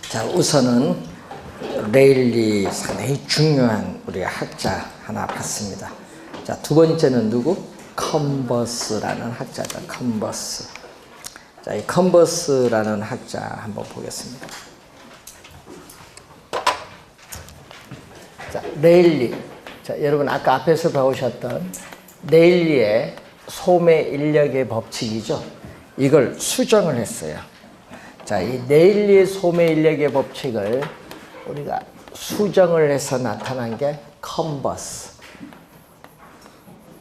자, 우선은 레일리 상당히 중요한 우리 학자 하나 봤습니다. 자, 두 번째는 누구? 컨버스라는 학자죠. 컨버스. 자, 이 컨버스라는 학자 한번 보겠습니다. 자, 레일리. 자, 여러분 아까 앞에서 배우셨던 레일리의 소매 인력의 법칙이죠. 이걸 수정을 했어요. 자, 이 레일리의 소매 인력의 법칙을 우리가 수정을 해서 나타난 게 컨버스.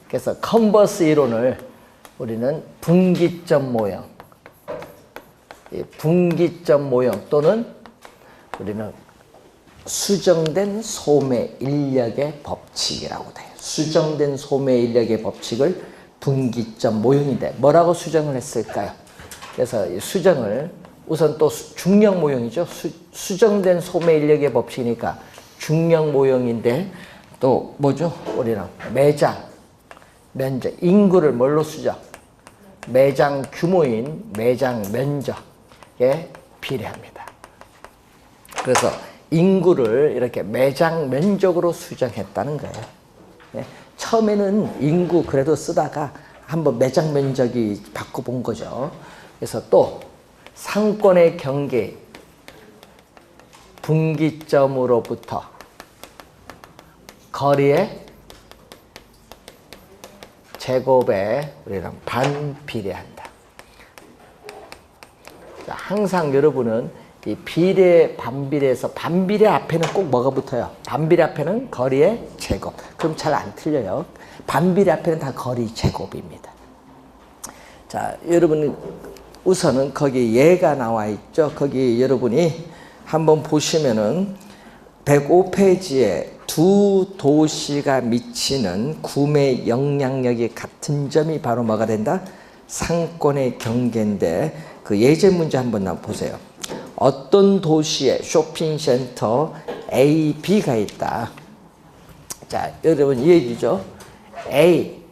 그래서 컨버스 이론을 우리는 분기점 모형, 이 분기점 모형 또는 우리는 수정된 소매 인력의 법칙이라고 돼요. 수정된 소매 인력의 법칙을 분기점 모형인데 뭐라고 수정을 했을까요? 그래서 이 수정을 우선 또 중력 모형이죠. 수정된 소매 인력의 법칙이니까 중력 모형인데 또 뭐죠? 우리는 매장, 면적, 인구를 뭘로 수정? 매장 규모인 매장 면적에 비례합니다. 그래서 인구를 이렇게 매장 면적으로 수정했다는 거예요. 네. 처음에는 인구 그래도 쓰다가 한번 매장 면적이 바꿔본 거죠. 그래서 또 상권의 경계 분기점으로부터 거리의 제곱에 우리는 반비례한다. 자, 항상 여러분은 이 비례, 반비례에서 반비례 앞에는 꼭 뭐가 붙어요? 반비례 앞에는 거리의 제곱. 그럼 잘 안 틀려요. 반비례 앞에는 다 거리 제곱입니다. 자, 여러분 우선은 거기 예가 나와 있죠. 거기 여러분이 한번 보시면은 105페이지에 두 도시가 미치는 구매 영향력이 같은 점이 바로 뭐가 된다? 상권의 경계인데 그 예제 문제 한번 보세요. 어떤 도시에 쇼핑센터 A, B가 있다. 자, 여러분 이 얘기죠. A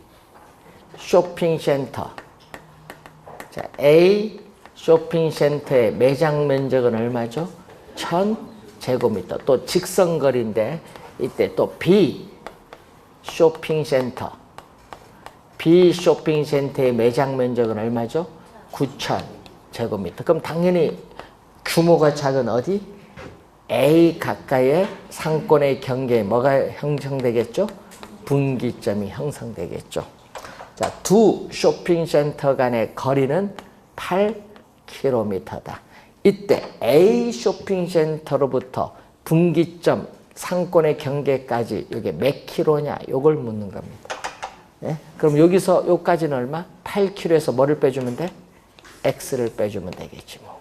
쇼핑센터. 자, A 쇼핑센터의 매장 면적은 얼마죠? 1000제곱미터. 또 직선거리인데 이때 또 B 쇼핑센터. B 쇼핑센터의 매장 면적은 얼마죠? 9000제곱미터. 그럼 당연히 규모가 작은 어디? A 가까이의 상권의 경계에 뭐가 형성되겠죠? 분기점이 형성되겠죠. 자, 두 쇼핑센터 간의 거리는 8km다. 이때 A 쇼핑센터로부터 분기점 상권의 경계까지 이게 몇 킬로냐? 요걸 묻는 겁니다. 네? 그럼 여기서 여기까지는 얼마? 8km에서 뭐를 빼주면 돼? X를 빼주면 되겠지 뭐.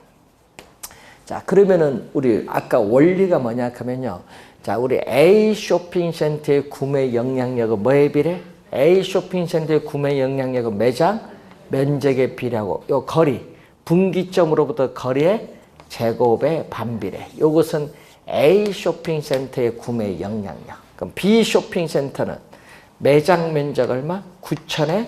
자, 그러면은 우리 아까 원리가 뭐냐 하면요. 자, 우리 A 쇼핑센터의 구매 영향력은 뭐에 비례? A 쇼핑센터의 구매 영향력은 매장 면적에 비례하고 요 거리, 분기점으로부터 거리의 제곱에 반비례. 요것은 A 쇼핑센터의 구매 영향력. 그럼 B 쇼핑센터는 매장 면적 얼마? 9000에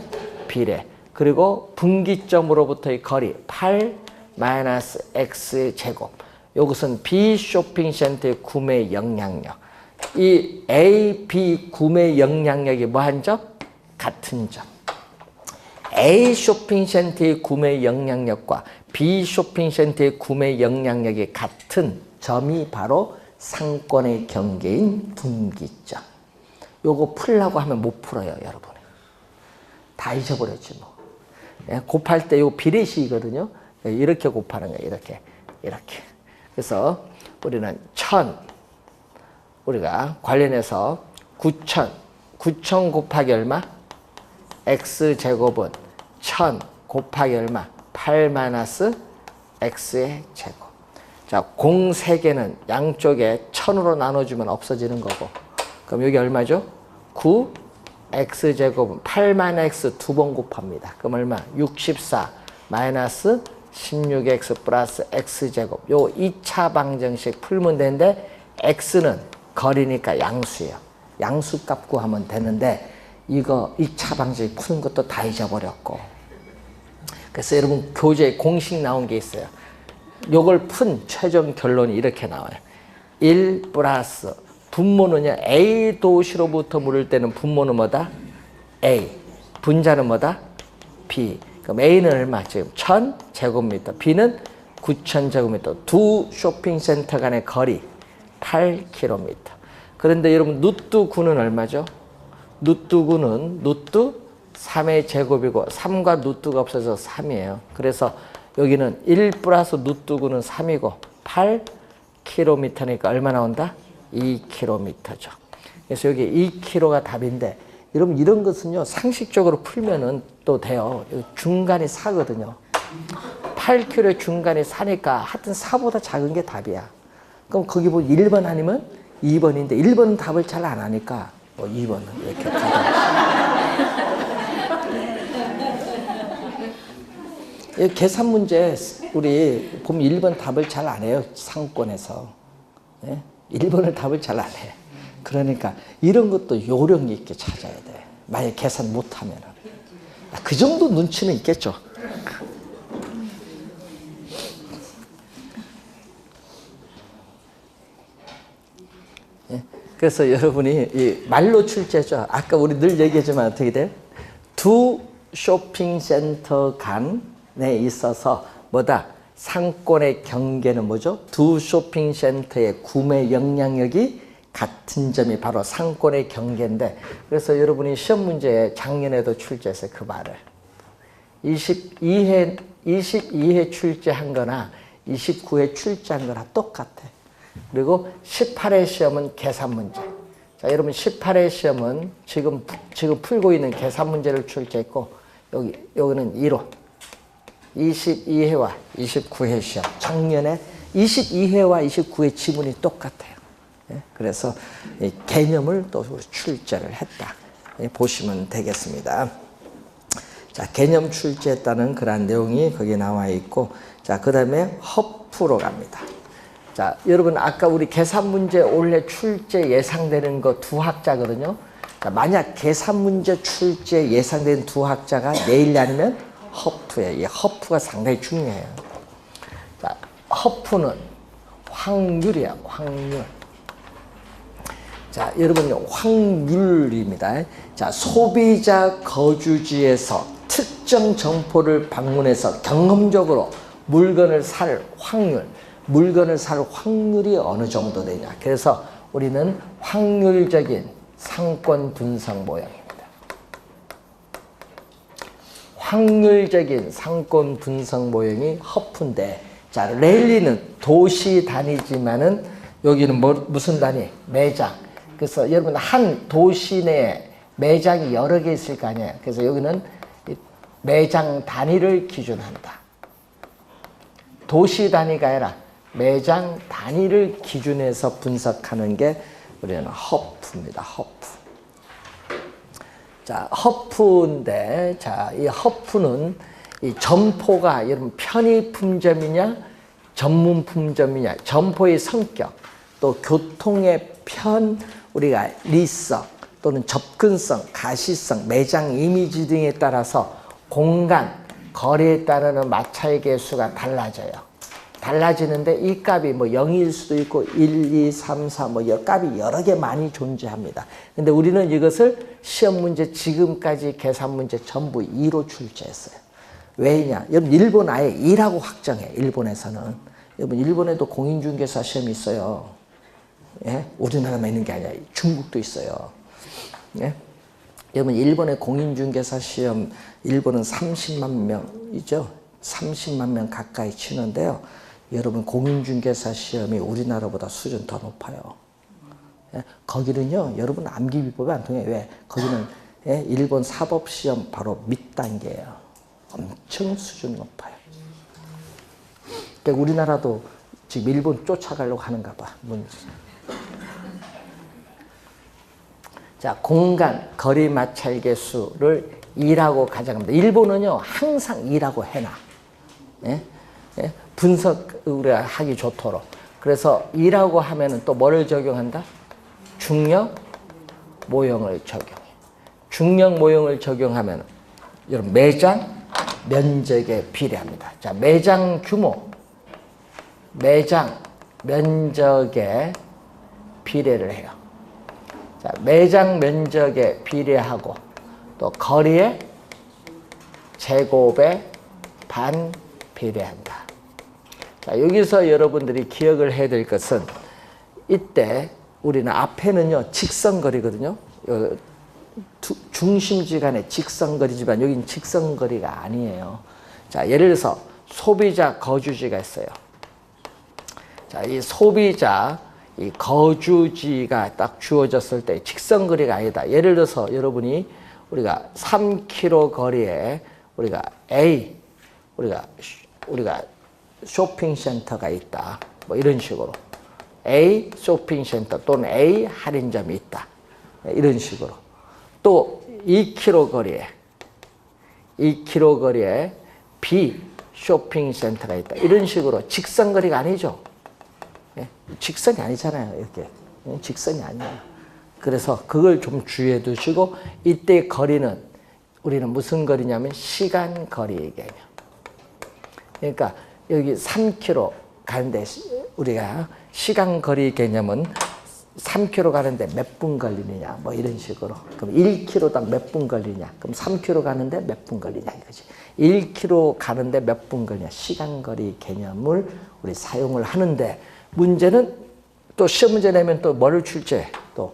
비례. 그리고 분기점으로부터의 거리 8 마이너스 X 제곱. 이것은 B 쇼핑센터의 구매 영향력. 이 A, B 구매 영향력이 뭐한 점? 같은 점. A 쇼핑센터의 구매 영향력과 B 쇼핑센터의 구매 영향력이 같은 점이 바로 상권의 경계인 분기점. 요거 풀려고 하면 못 풀어요, 여러분. 다 잊어버렸지 뭐. 곱할 때 요 비례식이거든요. 이렇게 곱하는 거예요. 이렇게. 그래서 우리는 1000 우리가 관련해서 9000 곱하기 얼마? X제곱은 1000 곱하기 얼마? 8 마이너스 X의 제곱. 자, 공 3개는 양쪽에 1000으로 나눠주면 없어지는 거고. 그럼 여기 얼마죠? 9 X제곱은 8 마이너스 X 두 번 곱합니다. 그럼 얼마? 64 마이너스 16X 플러스 X제곱. 요 2차 방정식 풀면 되는데 X는 거리니까 양수예요. 양수값 구하면 되는데 이거 2차 방정식 푸는 것도 다 잊어버렸고. 그래서 여러분 교재에 공식 나온 게 있어요. 요걸 푼 최종 결론이 이렇게 나와요. 1 플러스 분모는요. A 도시로부터 물을 때는 분모는 뭐다? A. 분자는 뭐다? B. 그럼 A는 얼마? 지금 1000제곱미터. B는 9000제곱미터. 두 쇼핑센터 간의 거리 8km. 그런데 여러분 루트 9는 얼마죠? 루트 9는 루트 3의 제곱이고 3과 루트가 없어서 3이에요. 그래서 여기는 1 플러스 루트 9는 3이고 8km니까 얼마 나온다? 2km죠. 그래서 여기 2km가 답인데 여러분 이런 것은요 상식적으로 풀면은 또 돼요. 중간이 4거든요. 8km의 중간이 4니까 하여튼 4보다 작은 게 답이야. 그럼 거기 뭐 1번 아니면 2번인데 1번은 답을 잘 안 하니까 뭐 2번은 이렇게 계산 문제 우리 보면 1번 답을 잘 안 해요. 상권에서. 예? 1번을 답을 잘 안 해. 그러니까 이런 것도 요령 있게 찾아야 돼. 만약 계산 못하면. 그 정도 눈치는 있겠죠. 예? 그래서 여러분이 이 말로 출제죠. 아까 우리 늘 얘기하지만 어떻게 돼? 두 쇼핑센터 간에 있어서 뭐다? 상권의 경계는 뭐죠? 두 쇼핑센터의 구매 영향력이 같은 점이 바로 상권의 경계인데 그래서 여러분이 시험 문제에 작년에도 출제했어요. 그 말을. 22회 출제한 거나 29회 출제한 거나 똑같아. 그리고 18회 시험은 계산 문제. 자, 여러분 18회 시험은 지금 풀고 있는 계산 문제를 출제했고 여기는 이론. 22회와 29회 시험. 작년에 22회와 29회 지문이 똑같아요. 예? 그래서 이 개념을 또 출제를 했다. 예? 보시면 되겠습니다. 자, 개념 출제했다는 그런 내용이 거기 나와 있고, 자, 그 다음에 허프로 갑니다. 자, 여러분 아까 우리 계산 문제 올해 출제 예상되는 거 두 학자거든요. 자, 만약 계산 문제 출제 예상되는 두 학자가 내일 아니면 허프예요. 이 허프가 상당히 중요해요. 자, 허프는 확률이야, 확률. 자, 여러분 확률입니다. 자, 소비자 거주지에서 특정 점포를 방문해서 경험적으로 물건을 살 확률, 물건을 살 확률이 어느 정도 되냐. 그래서 우리는 확률적인 상권 분석 모형입니다. 확률적인 상권 분석 모형이 허프인데, 자, 랠리는 도시 단위지만은 여기는 무슨 단위? 매장. 그래서 여러분 한 도시 내에 매장이 여러 개 있을 거 아니에요. 그래서 여기는 매장 단위를 기준한다. 도시 단위가 아니라 매장 단위를 기준해서 분석하는 게 우리는 허프입니다. 허프. 자, 허프인데, 자, 이 허프는 이 점포가 여러분 편의품점이냐, 전문품점이냐, 점포의 성격, 또 교통의 편, 우리가 리성 또는 접근성, 가시성, 매장 이미지 등에 따라서 공간, 거리에 따르는 마찰 계수가 달라져요. 달라지는데 이 값이 뭐 0일 수도 있고 1, 2, 3, 4 뭐 값이 여러 개 많이 존재합니다. 근데 우리는 이것을 시험 문제 지금까지 계산 문제 전부 2로 출제했어요. 왜냐? 여러분 일본 아예 2라고 확정해. 일본에서는. 여러분 일본에도 공인중개사 시험이 있어요. 예? 우리나라만 있는 게 아니라 중국도 있어요. 예? 여러분 일본의 공인중개사 시험 일본은 30만 명이죠. 30만 명 가까이 치는데요. 여러분 공인중개사 시험이 우리나라보다 수준 더 높아요. 예? 거기는요. 여러분 암기 비법이 안 통해요. 왜? 거기는 예? 일본 사법시험 바로 밑단계예요. 엄청 수준 높아요. 그러니까 우리나라도 지금 일본 쫓아가려고 하는가 봐. 자, 공간, 거리 마찰 계수를 2라고 가정합니다. 일본은요, 항상 2라고 해놔. 예? 예? 분석 우리가 하기 좋도록. 그래서 2라고 하면은 또 뭐를 적용한다? 중력 모형을 적용해. 중력 모형을 적용하면 여러분 매장 면적에 비례합니다. 자, 매장 규모 매장 면적에 비례를 해요. 자, 매장 면적에 비례하고 또 거리의 제곱에 반 비례한다. 자, 여기서 여러분들이 기억을 해야 될 것은 이때 우리는 앞에는요 직선거리거든요. 중심지 간의 직선거리지만 여기는 직선거리가 아니에요. 자, 예를 들어서 소비자 거주지가 있어요. 자, 이 소비자 이 거주지가 딱 주어졌을 때 직선거리가 아니다. 예를 들어서 여러분이 우리가 3km 거리에 우리가 A 우리가 쇼핑센터가 있다. 뭐 이런 식으로 A 쇼핑센터 또는 A 할인점이 있다. 이런 식으로 또 2km 거리에 B 쇼핑센터가 있다. 이런 식으로 직선거리가 아니죠. 직선이 아니잖아요. 이렇게 직선이 아니에요. 그래서 그걸 좀 주의해 두시고 이때 거리는 우리는 무슨 거리냐면 시간 거리의 개념. 그러니까 여기 3km 가는데 우리가 시간 거리 개념은 3km 가는데 몇 분 걸리느냐 뭐 이런 식으로. 그럼 1km당 몇 분 걸리냐. 그럼 3km 가는데 몇 분 걸리냐 이거지. 1km 가는데 몇 분 걸리냐. 시간 거리 개념을 우리 사용을 하는데 문제는 또 시험 문제 내면 또 뭐를 출제? 또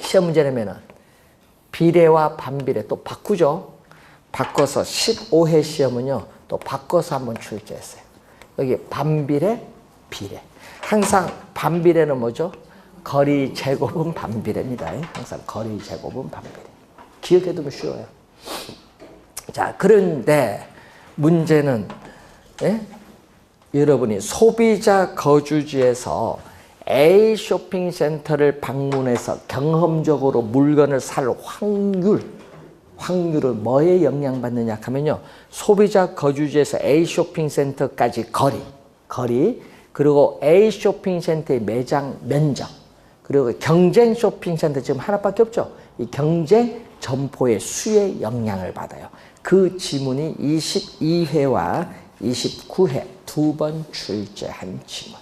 시험 문제 내면은 비례와 반비례 또 바꾸죠. 바꿔서 15회 시험은요 또 바꿔서 한번 출제했어요. 여기 반비례, 비례. 항상 반비례는 뭐죠? 거리 제곱은 반비례입니다. 항상 거리 제곱은 반비례. 기억해두면 쉬워요. 자, 그런데 문제는 여러분이 소비자 거주지에서 A 쇼핑센터를 방문해서 경험적으로 물건을 살 확률을 뭐에 영향받느냐 하면요. 소비자 거주지에서 A 쇼핑센터까지 거리 그리고 A 쇼핑센터의 매장 면적 그리고 경쟁 쇼핑센터 지금 하나밖에 없죠. 이 경쟁 점포의 수에 영향을 받아요. 그 지문이 22회와 29회 두 번 출제한 지문.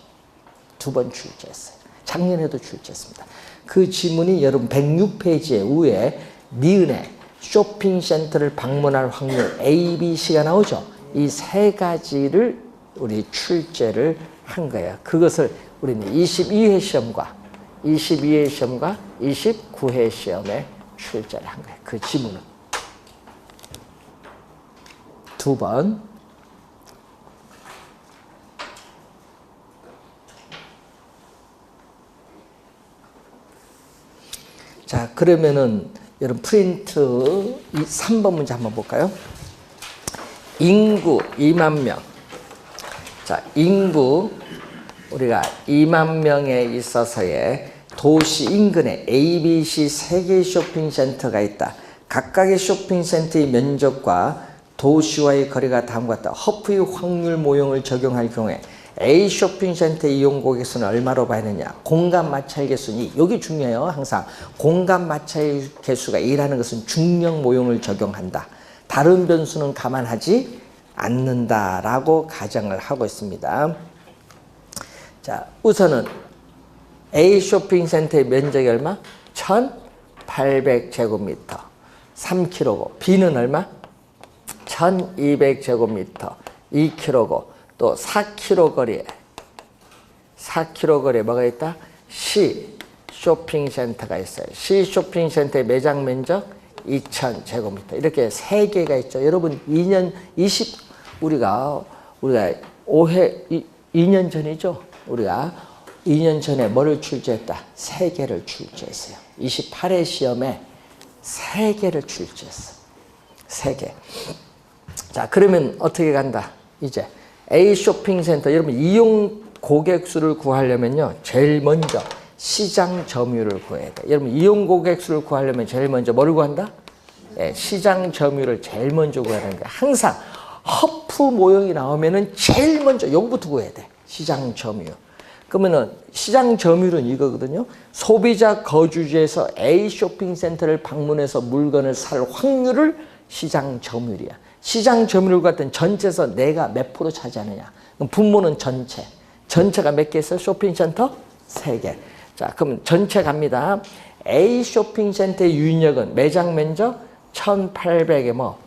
두 번 출제했어요. 작년에도 출제했습니다. 그 지문이 여러분 106페이지에 위에 니은에 쇼핑센터를 방문할 확률 A, B, C가 나오죠. 이 세 가지를 우리 출제를 한 거예요. 그것을 우리는 22회 시험과 29회 시험에 출제를 한 거예요. 그 지문은 두 번. 자, 그러면은 여러분 프린트 3번 문제 한번 볼까요? 인구 2만 명. 자, 인구 우리가 2만 명에 있어서의 도시 인근에 A, B, C 세 개의 쇼핑센터가 있다. 각각의 쇼핑센터의 면적과 도시와의 거리가 다음과 같다. 허프의 확률 모형을 적용할 경우에 A 쇼핑센터 이용 고객 수는 얼마로 봐야 되냐. 공간 마찰 개수는 여기 중요해요. 항상 공간 마찰 개수가 2라는 것은 중력 모형을 적용한다. 다른 변수는 감안하지 않는다라고 가정을 하고 있습니다. 자, 우선은 A 쇼핑센터의 면적이 얼마? 1800제곱미터 3km고 B는 얼마? 1200제곱미터 2km고 또 4km 거리에 뭐가 있다? C 쇼핑센터가 있어요. C 쇼핑센터의 매장 면적 2000제곱미터 이렇게 세 개가 있죠. 여러분 우리가 2년 전이죠. 우리가 2년 전에 뭐를 출제했다? 세 개를 출제했어요. 28회 시험에 세 개를 출제했어. 세 개. 자, 그러면 어떻게 간다? 이제 A 쇼핑센터 여러분 이용 고객 수를 구하려면요. 제일 먼저 시장 점유율을 구해야 돼. 여러분 이용 고객 수를 구하려면 제일 먼저 뭐를 구한다? 시장 점유율을 제일 먼저 구해야 되는 거야. 항상 허프 모형이 나오면은 제일 먼저 여기부터 구해야 돼. 시장 점유율. 그러면은 시장 점유율은 이거거든요. 소비자 거주지에서 A 쇼핑센터를 방문해서 물건을 살 확률을 시장 점유율이야. 시장 점유율 같은 전체에서 내가 몇 프로 차지하느냐. 그럼 분모는 전체. 전체가 몇 개 있어요? 쇼핑센터? 3개. 자, 그럼 전체 갑니다. A 쇼핑센터의 유인력은 매장 면적 1800에 뭐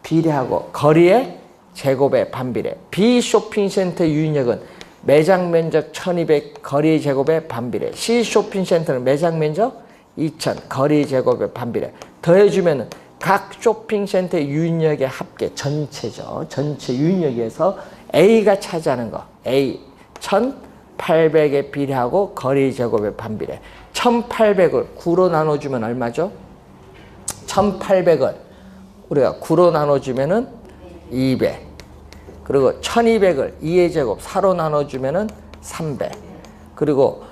비례하고 거리의 제곱에 반비례. B 쇼핑센터의 유인력은 매장 면적 1200 거리 제곱에 반비례. C 쇼핑센터는 매장 면적 2000 거리 제곱에 반비례. 더해주면 각 쇼핑센터의 유인력의 합계 전체죠. 전체 유인력에서 A가 차지하는 거. A 1800에 비례하고 거리 제곱에 반비례. 1800을 9로 나눠주면 얼마죠? 1800을 우리가 9로 나눠주면은 200. 그리고 1200을 2의 제곱 4로 나눠주면은 300. 그리고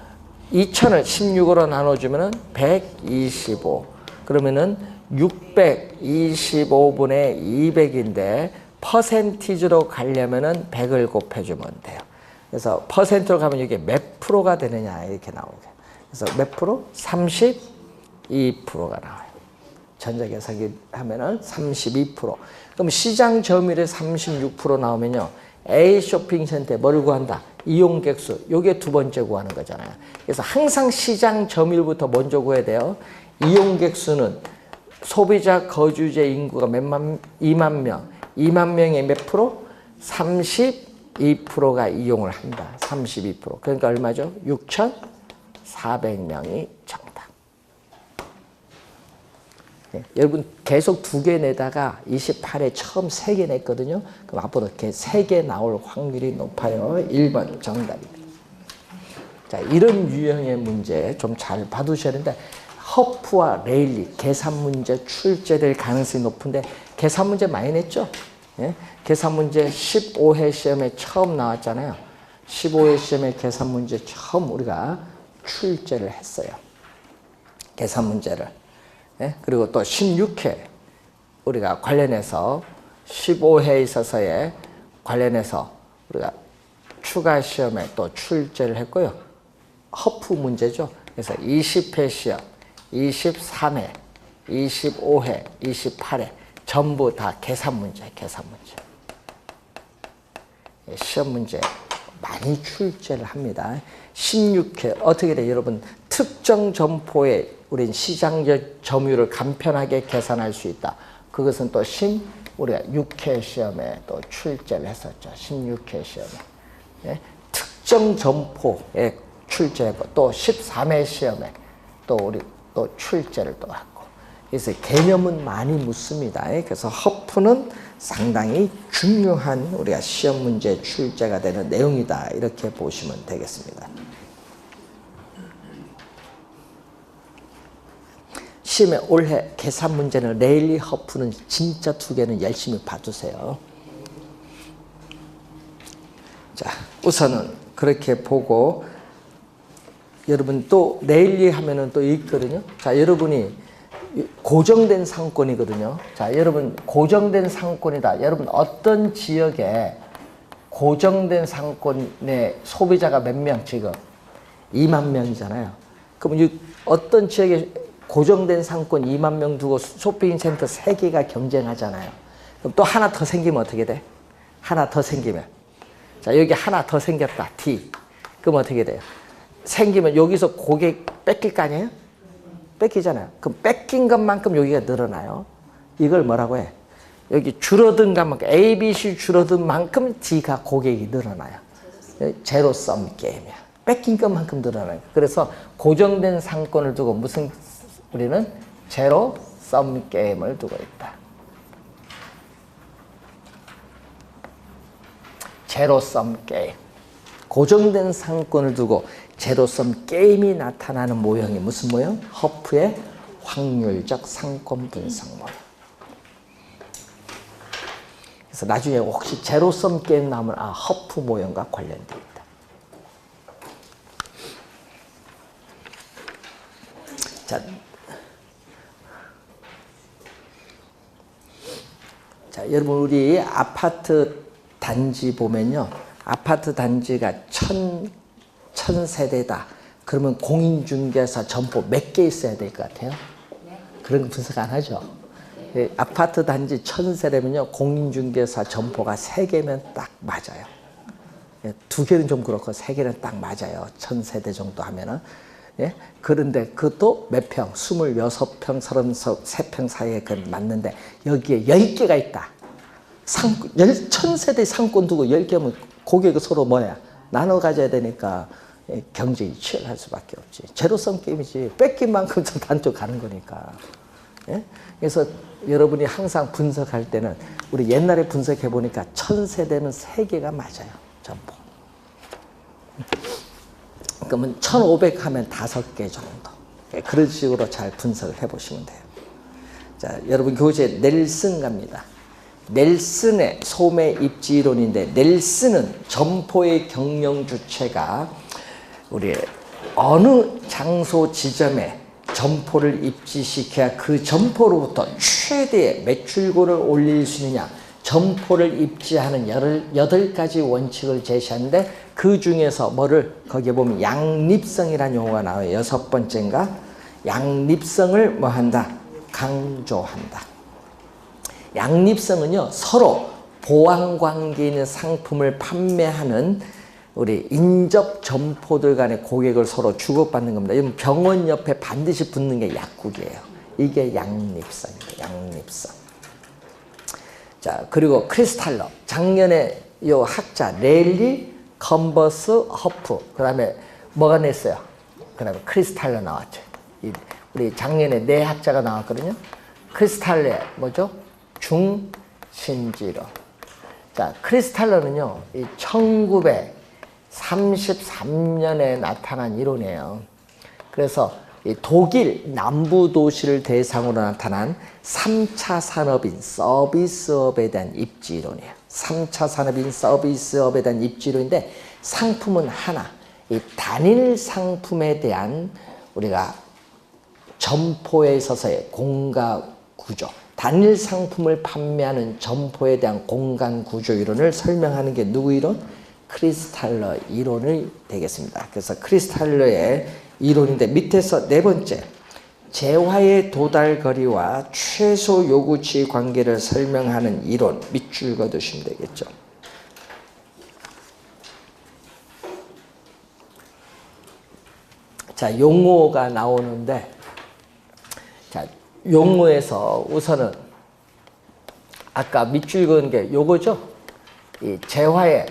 2000을 16으로 나눠주면은 125. 그러면은 625분의 200인데 퍼센티지로 가려면은 100을 곱해주면 돼요. 그래서 퍼센트로 가면 이게 몇 프로가 되느냐 이렇게 나오게. 그래서 몇 프로? 32%가 나와요. 전자계산기 하면은 32%. 그럼 시장 점유율이 36% 나오면요. A 쇼핑센터에 뭘 구한다? 이용객수. 요게 두 번째 구하는 거잖아요. 그래서 항상 시장 점유율부터 먼저 구해야 돼요. 이용객수는 소비자 거주자 인구가 2만 명. 2만 명의 몇 프로? 32%가 이용을 한다. 32%. 그러니까 얼마죠? 6,400명이 정답. 네, 여러분 계속 2개 내다가 28에 처음 3개 냈거든요. 그럼 앞으로 이렇게 3개 나올 확률이 높아요. 1번 정답입니다. 자, 이런 유형의 문제 좀 잘 봐두셔야 되는데 허프와 레일리 계산 문제 출제될 가능성이 높은데 계산 문제 많이 냈죠? 예? 계산 문제 15회 시험에 처음 나왔잖아요. 15회 시험에 계산 문제 처음 우리가 출제를 했어요. 계산 문제를. 예? 그리고 또 16회 우리가 관련해서 15회에 있어서의 관련해서 우리가 추가 시험에 또 출제를 했고요. 허프 문제죠. 그래서 20회 시험, 23회, 25회, 28회 전부 다 계산 문제, 계산 문제. 시험 문제 많이 출제를 합니다. 16회 어떻게 돼요? 여러분 특정 점포에 우린 시장 점유율을 간편하게 계산할 수 있다. 그것은 또 우리가 6회 시험에 또 출제를 했었죠. 16회 시험에. 예? 특정 점포에 출제했고 또 13회 시험에 또 우리 또 출제를 또 했고. 그래서 개념은 많이 묻습니다. 그래서 허프는 상당히 중요한 우리가 시험 문제 출제가 되는 내용이다. 이렇게 보시면 되겠습니다. 시험에 올해 계산 문제는 레일리, 허프는 진짜 2개는 열심히 봐두세요. 자, 우선은 그렇게 보고 여러분 또 레일리 하면은 또 있거든요. 자, 여러분이 고정된 상권이거든요. 자, 여러분 고정된 상권이다. 여러분 어떤 지역에 고정된 상권의 소비자가 몇 명 지금? 2만 명이잖아요. 그럼 어떤 지역에 고정된 상권 2만 명 두고 쇼핑센터 3개가 경쟁하잖아요. 그럼 또 하나 더 생기면 어떻게 돼? 하나 더 생기면. 자, 여기 하나 더 생겼다. D. 그럼 어떻게 돼요? 생기면 여기서 고객 뺏길 거 아니에요? 뺏기잖아요. 그럼 뺏긴 것만큼 여기가 늘어나요. 이걸 뭐라고 해? 여기 줄어든 것만큼 A, B, C 줄어든 만큼 D가 고객이 늘어나요. 제로 썸 게임이야. 뺏긴 것만큼 늘어나요. 그래서 고정된 상권을 두고 우리는 제로 썸 게임을 두고 있다. 제로 썸 게임. 고정된 상권을 두고 제로섬 게임이 나타나는 모형이 무슨 모형? 허프의 확률적 상권 분석 모형. 그래서 나중에 혹시 제로섬 게임 나오면 허프 모형과 관련되어 있다. 자, 여러분 우리 아파트 단지 보면요. 아파트 단지가 1000세대다. 그러면 공인중개사 점포 몇 개 있어야 될 것 같아요? 네. 그런 거 분석 안 하죠? 아파트 단지 1000세대면요, 공인중개사 점포가 3개면 딱 맞아요. 2개는 좀 그렇고 3개는 딱 맞아요. 1000세대 정도 하면은. 예? 그런데 그것도 몇 평? 26평, 33평 사이에 맞는데 여기에 10개가 있다. 1000세대 상권 두고 10개면 고객이 서로 뭐야? 나눠 가져야 되니까 경쟁이 치열할 수밖에 없지. 제로섬 게임이지. 뺏긴 만큼 좀 단쪽 가는 거니까. 예? 그래서 여러분이 항상 분석할 때는 우리 옛날에 분석해 보니까 1000세대는 3개가 맞아요. 점포. 그러면 1500 하면 5개 정도. 그런 식으로 잘 분석을 해 보시면 돼요. 자, 여러분 교재 넬슨 갑니다. 넬슨의 소매 입지 이론인데, 넬슨은 점포의 경영 주체가 우리 어느 장소 지점에 점포를 입지시켜야 그 점포로부터 최대의 매출고를 올릴 수 있느냐, 점포를 입지하는 18가지 원칙을 제시하는데, 그 중에서 뭐를 거기에 보면 양립성이라는 용어가 나와요. 6번째인가? 양립성을 뭐 한다? 강조한다. 양립성은요, 서로 보완 관계에 있는 상품을 판매하는 우리 인접 점포들 간의 고객을 서로 주고받는 겁니다. 이건 병원 옆에 반드시 붙는 게 약국이에요. 이게 양립성입니다. 양립성. 자, 그리고 크리스탈러. 작년에 요 학자 렐리 컨버스 허프, 그 다음에 뭐가 냈어요? 그 다음에 크리스탈러 나왔죠. 우리 작년에 4학자가 나왔거든요. 크리스탈러의 뭐죠? 중심지론. 자, 크리스탈러는요, 1933년에 나타난 이론이에요. 그래서 독일 남부 도시를 대상으로 나타난 3차 산업인 서비스업에 대한 입지 이론이에요. 3차 산업인 서비스업에 대한 입지 이론인데, 상품은 하나, 이 단일 상품에 대한 우리가 점포에 있어서의 공간 구조, 단일 상품을 판매하는 점포에 대한 공간 구조 이론을 설명하는 게 누구 이론? 크리스탈러 이론이 되겠습니다. 그래서 크리스탈러의 이론인데, 밑에서 4번째, 재화의 도달 거리와 최소 요구치 관계를 설명하는 이론, 밑줄 그어두시면 되겠죠. 자, 용어가 나오는데, 자, 용어에서 우선은 아까 밑줄 그은 게 요거죠. 이 재화의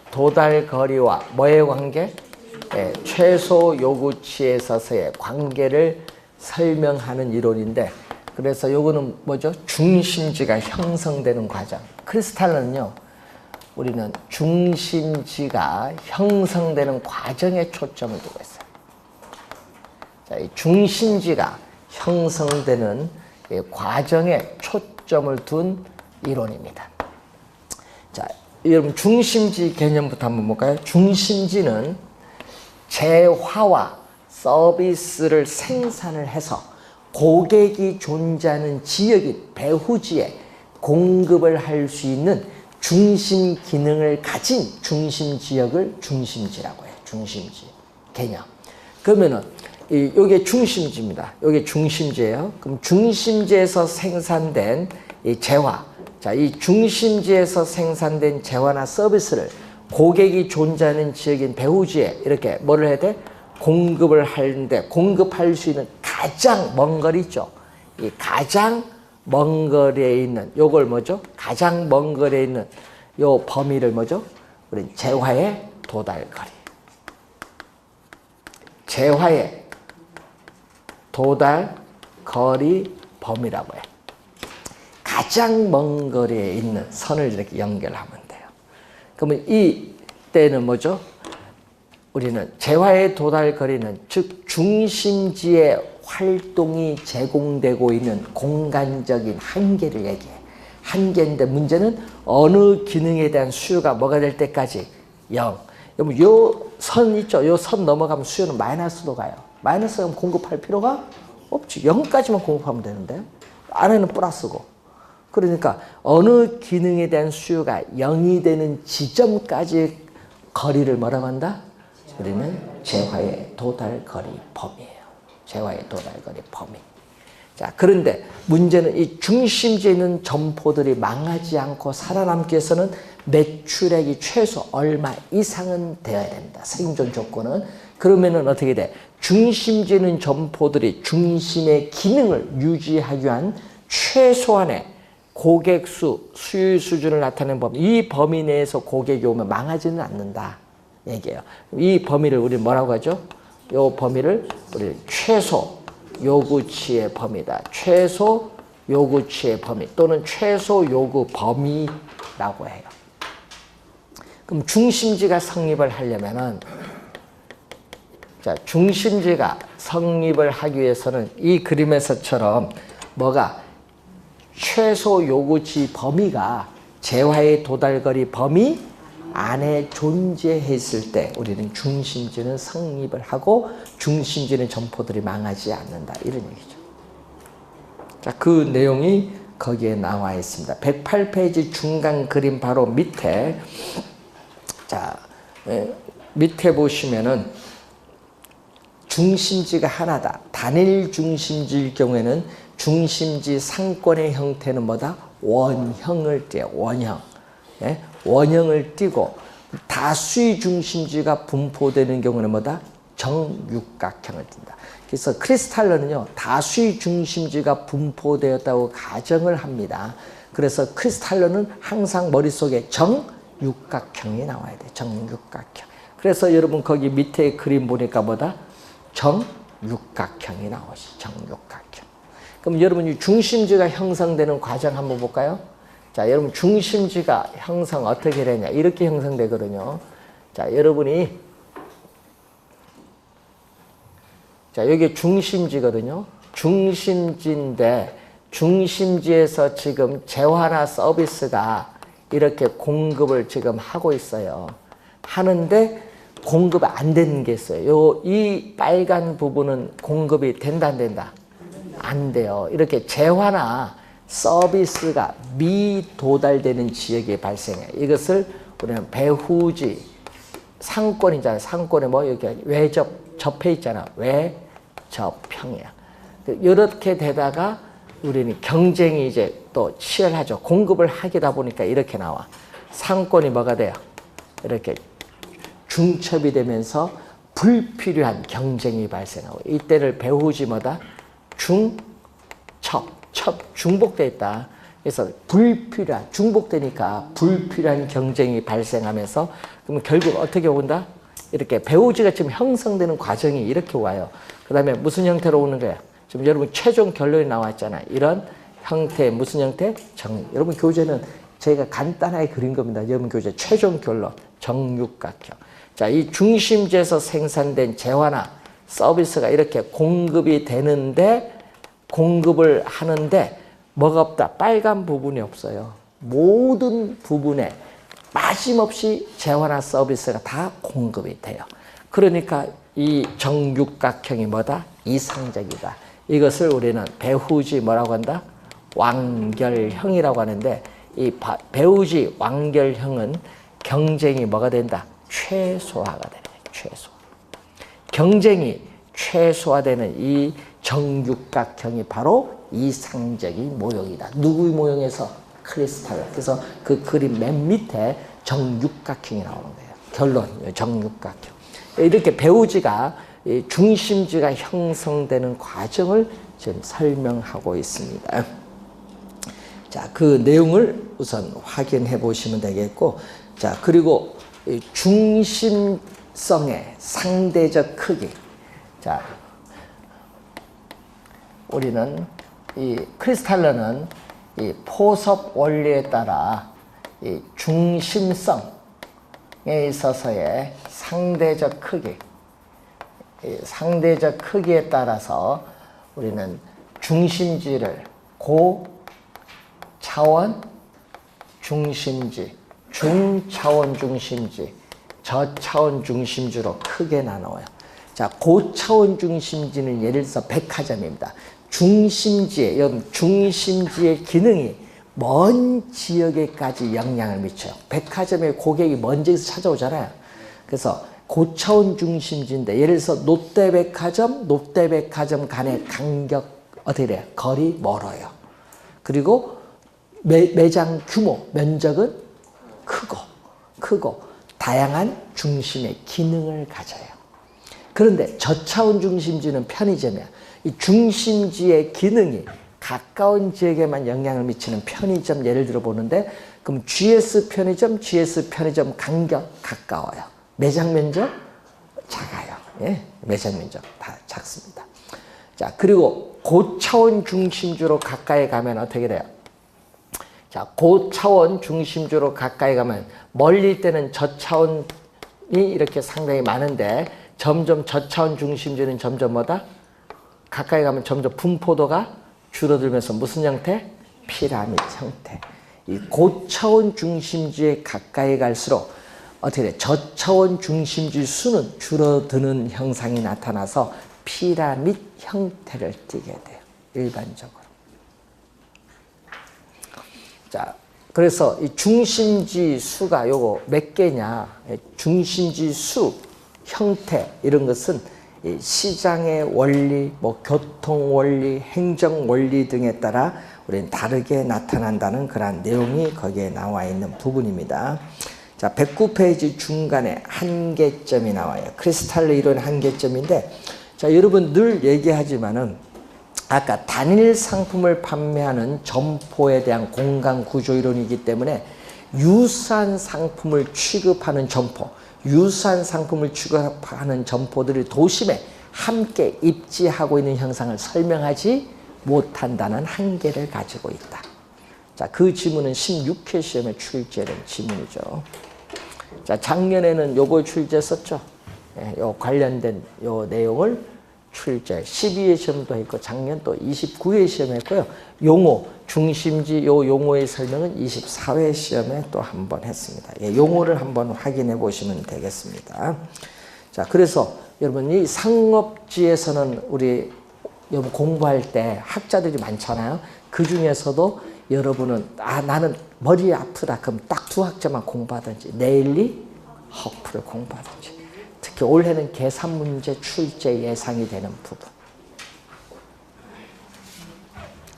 도달 거리와 뭐의 관계? 예, 최소 요구치에 있어서의 관계를 설명하는 이론인데, 그래서 요거는 뭐죠? 중심지가 형성되는 과정. 크리스탈은요, 우리는 중심지가 형성되는 과정에 초점을 두고 있어요. 자, 이 중심지가 형성되는 이 과정에 초점을 둔 이론입니다. 자, 여러분 중심지 개념부터 한번 볼까요? 중심지는 재화와 서비스를 생산을 해서 고객이 존재하는 지역인 배후지에 공급을 할 수 있는 중심 기능을 가진 중심 지역을 중심지라고 해요. 중심지 개념. 그러면은 요게 중심지입니다. 요게 중심지예요. 그럼 중심지에서 생산된 이 재화, 자, 이 중심지에서 생산된 재화나 서비스를 고객이 존재하는 지역인 배후지에 이렇게 뭐를 해야 돼? 공급을 하는데, 공급할 수 있는 가장 먼 거리 있죠. 이 가장 먼 거리에 있는 요걸 뭐죠? 가장 먼 거리에 있는 요 범위를 뭐죠? 우리 재화의 도달 거리. 재화의 도달 거리 범위라고 해요. 가장 먼 거리에 있는 선을 이렇게 연결하면 돼요. 그러면 이 때는 뭐죠? 우리는 재화의 도달 거리는 즉 중심지의 활동이 제공되고 있는 공간적인 한계를 얘기해. 한계인데 문제는 어느 기능에 대한 수요가 뭐가 될 때까지 0. 여러분 요 선 있죠? 요 선 넘어가면 수요는 마이너스로 가요. 마이너스면 공급할 필요가 없지. 0까지만 공급하면 되는데 안에는 플러스고. 그러니까 어느 기능에 대한 수요가 0이 되는 지점까지 거리를 뭐라고 한다? 우리는 재화의 도달 거리 범위예요. 재화의 도달 거리 범위. 자, 그런데 문제는 이 중심지에 있는 점포들이 망하지 않고 살아남기 위해서는 매출액이 최소 얼마 이상은 되어야 됩니다. 생존 조건은. 그러면은 어떻게 돼? 중심지에 있는 점포들이 중심의 기능을 유지하기 위한 최소한의 고객 수, 수율 수준을 나타내는 범위. 이 범위 내에서 고객이 오면 망하지는 않는다. 얘기예요. 이 범위를 우리 뭐라고 하죠? 이 범위를 우리 최소 요구치의 범위다. 최소 요구치의 범위 또는 최소 요구 범위라고 해요. 그럼 중심지가 성립을 하려면은 자, 중심지가 성립을 하기 위해서는 이 그림에서처럼 뭐가 최소 요구치 범위가 재화의 도달거리 범위 안에 존재했을 때 우리는 중심지는 성립을 하고 중심지는 점포들이 망하지 않는다. 이런 얘기죠. 자, 그 내용이 거기에 나와 있습니다. 108페이지 중간 그림 바로 밑에 자, 밑에 보시면은 중심지가 하나다. 단일 중심지일 경우에는 중심지 상권의 형태는 뭐다? 원형을 띄어요. 원형. 예? 원형을 띄고 다수의 중심지가 분포되는 경우는 뭐다? 정육각형을 띈다. 그래서 크리스탈로는요, 다수의 중심지가 분포되었다고 가정을 합니다. 그래서 크리스탈로는 항상 머릿속에 정육각형이 나와야 돼. 정육각형. 그래서 여러분 거기 밑에 그림 보니까 뭐다? 정육각형이 나오시. 정육각형. 그럼 여러분이 중심지가 형성되는 과정 한번 볼까요? 자, 여러분 중심지가 형성 어떻게 되냐? 이렇게 형성되거든요. 자, 여러분이 자, 여기 중심지거든요. 중심지인데 중심지에서 지금 재화나 서비스가 이렇게 공급을 지금 하고 있어요. 하는데 공급이 안 되는 게 있어요. 이 빨간 부분은 공급이 된다, 안 된다? 안 돼요. 이렇게 재화나 서비스가 미도달되는 지역이 발생해요. 이것을 우리는 배후지, 상권이잖아요. 상권에 뭐 여기 접해 있잖아. 외접형이야. 이렇게 되다가 우리는 경쟁이 이제 또 치열하죠. 공급을 하기다 보니까 이렇게 나와. 상권이 뭐가 돼요? 이렇게 중첩이 되면서 불필요한 경쟁이 발생하고 이때를 배후지 뭐다? 중첩. 중복되어 있다. 그래서 불필요한, 중복되니까 불필요한 경쟁이 발생하면서 그러면 결국 어떻게 온다? 이렇게 배후지가 지금 형성되는 과정이 이렇게 와요. 그 다음에 무슨 형태로 오는 거야? 지금 여러분 최종 결론이 나왔잖아요. 이런 형태, 무슨 형태? 여러분 교재는 제가 간단하게 그린 겁니다. 여러분 교재 최종 결론, 정육각형. 자, 이 중심지에서 생산된 재화나 서비스가 이렇게 공급이 되는데 공급을 하는데 뭐가 없다? 빨간 부분이 없어요. 모든 부분에 빠짐없이 재화나 서비스가 다 공급이 돼요. 그러니까 이 정육각형이 뭐다? 이상적이다. 이것을 우리는 배후지 뭐라고 한다? 완결형이라고 하는데 이 배후지 완결형은 경쟁이 뭐가 된다? 최소화가 되는 거예요. 최소. 경쟁이 최소화되는 이 정육각형이 바로 이상적인 모형이다. 누구의 모형에서? 크리스탈. 그래서 그 그림 맨 밑에 정육각형이 나오는 거예요. 결론, 정육각형. 이렇게 배후지가 중심지가 형성되는 과정을 지금 설명하고 있습니다. 자, 그 내용을 우선 확인해 보시면 되겠고, 자, 그리고 중심성의 상대적 크기. 자, 우리는 이 크리스탈로는 이 포섭 원리에 따라 이 중심성에 있어서의 상대적 크기, 이 상대적 크기에 따라서 우리는 중심지를 고차원 중심지, 중차원 중심지, 저차원 중심지로 크게 나눠요. 자, 고차원 중심지는 예를 들어서 백화점입니다. 중심지의 기능이 먼 지역에까지 영향을 미쳐요. 백화점에 고객이 먼 지역에서 찾아오잖아요. 그래서 고차원 중심지인데 예를 들어서 롯데백화점 간의 간격 어떻게 돼요? 거리 멀어요. 그리고 매장 규모, 면적은 크고 다양한 중심의 기능을 가져요. 그런데 저차원 중심지는 편의점이야. 이 중심지의 기능이 가까운 지역에만 영향을 미치는 편의점 예를 들어 보는데, 그럼 GS 편의점 간격 가까워요. 매장 면적 작아요. 예, 매장 면적 다 작습니다. 자, 그리고 고차원 중심주로 가까이 가면 어떻게 돼요? 자, 고차원 중심주로 가까이 가면 멀리 때는 저차원이 이렇게 상당히 많은데, 점점 저차원 중심주는 점점 뭐다? 가까이 가면 점점 분포도가 줄어들면서 무슨 형태? 피라미드 형태. 이 고차원 중심지에 가까이 갈수록 어떻게 돼? 저차원 중심지 수는 줄어드는 현상이 나타나서 피라미드 형태를 띠게 돼요. 일반적으로. 자, 그래서 이 중심지 수가 요거 몇 개냐? 중심지 수, 형태 이런 것은 이 시장의 원리, 뭐 교통 원리, 행정 원리 등에 따라 우리는 다르게 나타난다는 그런 내용이 거기에 나와 있는 부분입니다. 자, 109페이지 중간에 한계점이 나와요. 크리스탈로 이룬 한계점인데, 자, 여러분 늘 얘기하지만은 아까 단일 상품을 판매하는 점포에 대한 공간 구조 이론이기 때문에 유사한 상품을 취급하는 점포, 유사한 상품을 취급하는 점포들이 도심에 함께 입지하고 있는 형상을 설명하지 못한다는 한계를 가지고 있다. 자, 그 지문은 16회 시험에 출제된 지문이죠. 자, 작년에는 요거 출제했었죠. 예, 요 관련된 요 내용을 출제 12회 시험도 했고 작년 또 29회 시험에 했고요. 용어, 중심지 요 용어의 설명은 24회 시험에 또 한 번 했습니다. 예, 용어를 한번 확인해 보시면 되겠습니다. 자, 그래서 여러분 이 상업지에서는 우리 여러분 공부할 때 학자들이 많잖아요. 그 중에서도 여러분은 나는 머리 아프다 그럼 딱 두 학자만 공부하든지 네일리, 허프를 공부하든지, 특히 올해는 계산 문제 출제 예상이 되는 부분.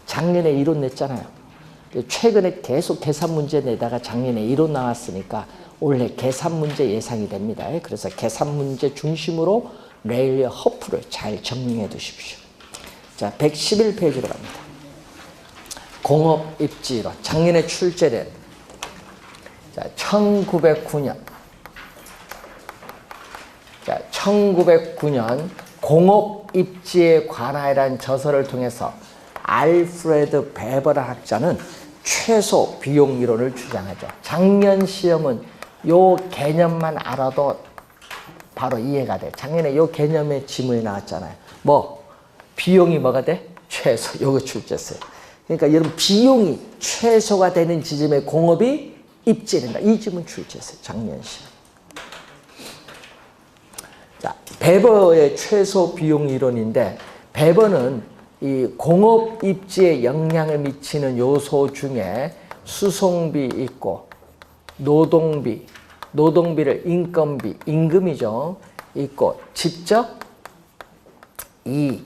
작년에 이론 냈잖아요. 최근에 계속 계산 문제 내다가 작년에 이론 나왔으니까 올해 계산 문제 예상이 됩니다. 그래서 계산 문제 중심으로 레일리 허프를 잘 정리해 두십시오. 자, 111페이지로 갑니다. 공업 입지로 작년에 출제된 1909년 1909년 공업 입지에 관하여라는 저서를 통해서 알프레드 베버라 학자는 최소 비용 이론을 주장하죠. 작년 시험은 요 개념만 알아도 바로 이해가 돼. 작년에 요 개념의 지문이 나왔잖아요. 뭐 비용이 뭐가 돼? 최소. 요거 출제했어요. 그러니까 여러분 비용이 최소가 되는 지점에 공업이 입지된다. 이 지문 출제했어요. 작년 시험. 자, 베버의 최소 비용 이론인데, 베버는 이 공업 입지에 영향을 미치는 요소 중에 수송비 있고 노동비를 인건비, 임금이죠. 있고 직접 이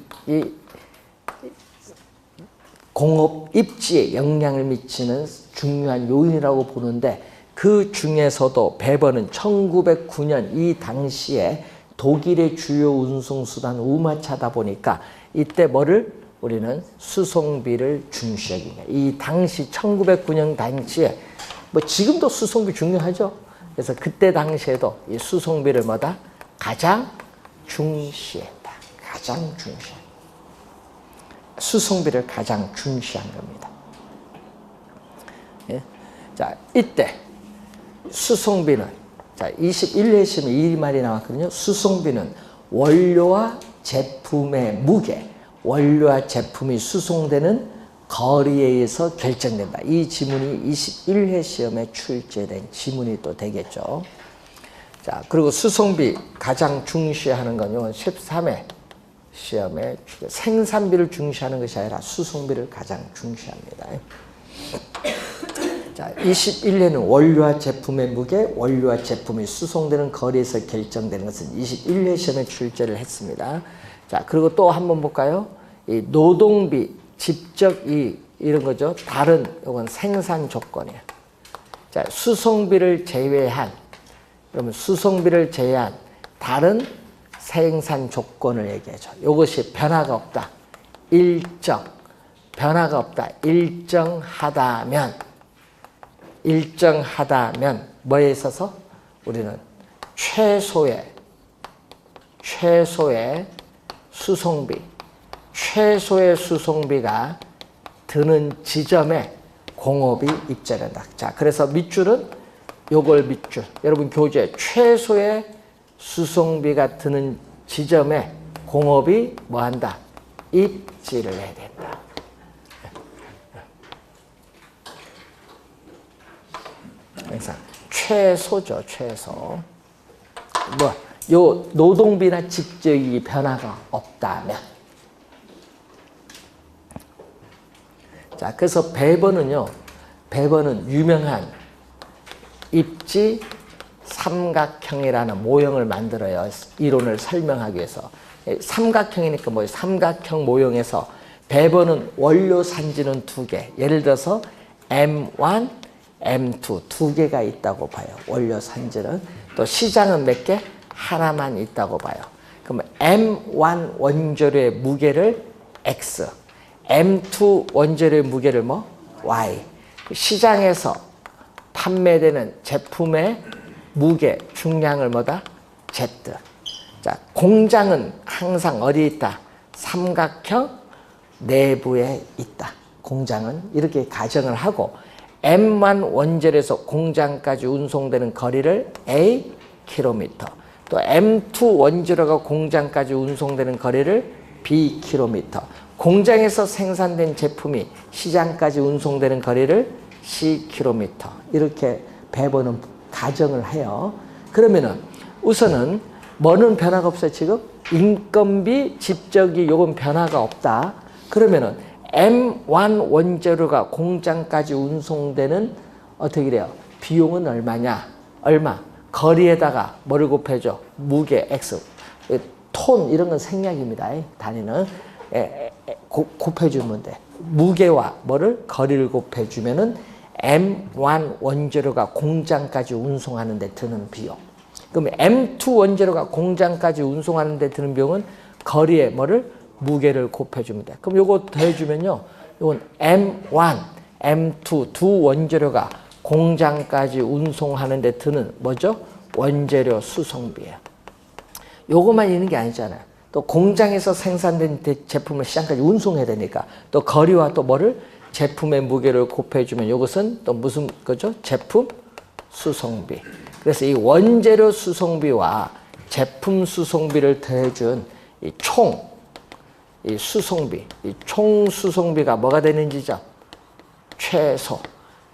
공업 입지에 영향을 미치는 중요한 요인이라고 보는데, 그 중에서도 베버는 1909년 이 당시에 독일의 주요 운송수단 우마차다 보니까 이때 뭐를 우리는 수송비를 중시하기냐. 이 당시 1909년 당시에 뭐 지금도 수송비 중요하죠. 그래서 그때 당시에도 이 수송비를 뭐다? 가장 중시했다. 가장 중시. 수송비를 가장 중시한 겁니다. 예? 자, 이때 수송비는 자, 21회 시험에 이 말이 나왔거든요. 수송비는 원료와 제품의 무게, 원료와 제품이 수송되는 거리에 의해서 결정된다. 이 지문이 21회 시험에 출제된 지문이 또 되겠죠. 자, 그리고 수송비 가장 중시하는 건요, 13회 시험에 생산비를 중시하는 것이 아니라 수송비를 가장 중시합니다. 자, 21회는 원료와 제품의 무게, 원료와 제품이 수송되는 거리에서 결정되는 것은 21회 시험에 출제를 했습니다. 자, 그리고 또 한번 볼까요? 이 노동비, 직접 이런 거죠. 다른 이건 생산 조건이에요. 자, 수송비를 제외한, 그러면 수송비를 제외한 다른 생산 조건을 얘기하죠. 이것이 변화가 없다. 일정, 변화가 없다. 일정하다면 뭐에 있어서 우리는 최소의 수송비가 드는 지점에 공업이 입찰한다. 자, 그래서 밑줄은 요걸 밑줄. 여러분 교재 최소의 수송비가 드는 지점에 공업이 뭐한다? 입지를 해야 된다. 항상 최소죠, 최소. 요 노동비나 직접이 변화가 없다면. 자, 그래서 배번은 유명한 입지 삼각형이라는 모형을 만들어요. 이론을 설명하기 위해서. 삼각형이니까 뭐예요? 삼각형 모형에서 배번은 원료 산지는 두 개. 예를 들어서 M1, M2 두 개가 있다고 봐요. 원료 산지는. 또 시장은 몇 개? 하나만 있다고 봐요. 그러면 M1 원재료의 무게를 X, M2 원재료의 무게를 뭐? Y. 시장에서 판매되는 제품의 무게, 중량을 뭐다? Z. 자, 공장은 항상 어디에 있다? 삼각형 내부에 있다. 공장은 이렇게 가정을 하고 M만 원재료에서 공장까지 운송되는 거리를 A 킬로미터, 또 M2 원재료가 공장까지 운송되는 거리를 B 킬로미터, 공장에서 생산된 제품이 시장까지 운송되는 거리를 C 킬로미터, 이렇게 배번은 가정을 해요. 그러면은 우선은 뭐는 변화가 없어요. 지금 인건비, 집적이 요건 변화가 없다. 그러면은 M1 원재료가 공장까지 운송되는 어떻게 돼요? 비용은 얼마냐? 얼마? 거리에다가 뭐를 곱해줘? 무게 X, 톤 이런 건 생략입니다. 단위는 곱해주면 돼. 무게와 뭐를? 거리를 곱해주면은 M1 원재료가 공장까지 운송하는 데 드는 비용. 그럼 M2 원재료가 공장까지 운송하는 데 드는 비용은 거리에 뭐를? 무게를 곱해주면 돼. 그럼 요거 더해주면요. 요건 M1, M2 두 원재료가 공장까지 운송하는 데 드는 뭐죠? 원재료 수송비예요. 요것만 있는 게 아니잖아요. 또 공장에서 생산된 제품을 시장까지 운송해야 되니까 또 거리와 또 뭐를? 제품의 무게를 곱해주면 이것은 또 무슨 거죠? 제품 수송비. 그래서 이 원재료 수송비와 제품 수송비를 더해준 이 수송비, 이 총 수송비가 뭐가 되는지죠?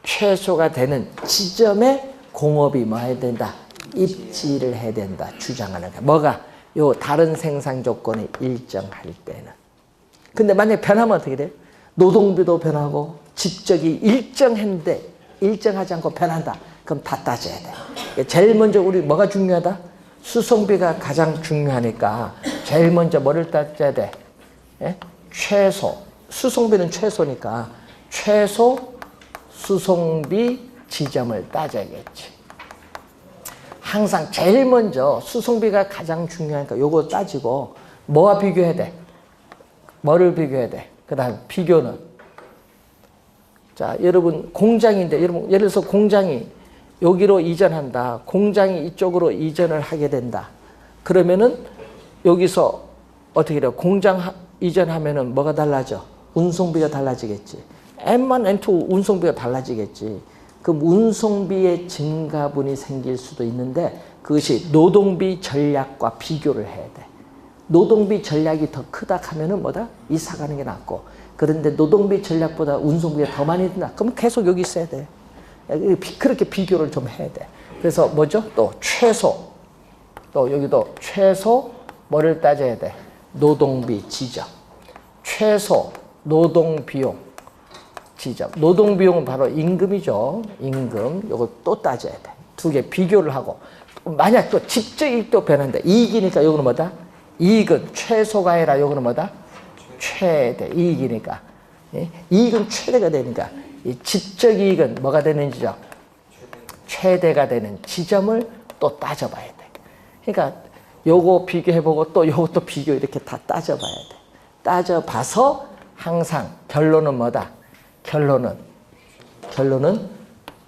최소가 되는 지점에 공업이 뭐 해야 된다? 입지를 해야 된다. 주장하는 거야. 뭐가? 요 다른 생산 조건이 일정할 때는. 근데 만약에 변하면 어떻게 돼요? 노동비도 변하고 집적이 일정했는데 일정하지 않고 변한다. 그럼 다 따져야 돼. 제일 먼저 우리 뭐가 중요하다? 수송비가 가장 중요하니까 제일 먼저 뭐를 따져야 돼? 예? 최소. 수송비는 최소니까 최소 수송비 지점을 따져야겠지. 항상 제일 먼저 수송비가 가장 중요하니까 요거 따지고 뭐와 비교해야 돼? 뭐를 비교해야 돼? 그 다음 비교는, 자, 여러분 공장인데, 여러분 예를 들어서 공장이 여기로 이전한다. 공장이 이쪽으로 이전을 하게 된다. 그러면은 여기서 어떻게 돼요? 공장 이전하면은 뭐가 달라져? 운송비가 달라지겠지. M1, M2 운송비가 달라지겠지. 그럼 운송비의 증가분이 생길 수도 있는데 그것이 노동비 전략과 비교를 해야 돼. 노동비 전략이 더 크다 하면은 뭐다? 이사 가는 게 낫고, 그런데 노동비 전략보다 운송비가 더 많이 든다. 그럼 계속 여기 있어야 돼. 그렇게 비교를 좀 해야 돼. 그래서 뭐죠? 또 최소. 또 여기도 최소 뭐를 따져야 돼? 노동비 지점. 최소 노동비용 지점. 노동비용은 바로 임금이죠. 임금. 요거 또 따져야 돼. 두 개 비교를 하고. 만약 또 직접 이익도 변한다. 이익이니까 요거는 뭐다? 이익은 최소가 아니라 요거는 뭐다? 최대 이익이니까. 예? 이익은 최대가 되니까 이 지적 이익은 뭐가 되는 지점? 최대가 되는 지점을 또 따져봐야 돼. 그러니까 요거 비교해보고 또 요것도 비교 이렇게 다 따져봐야 돼. 따져봐서 항상 결론은 뭐다? 결론은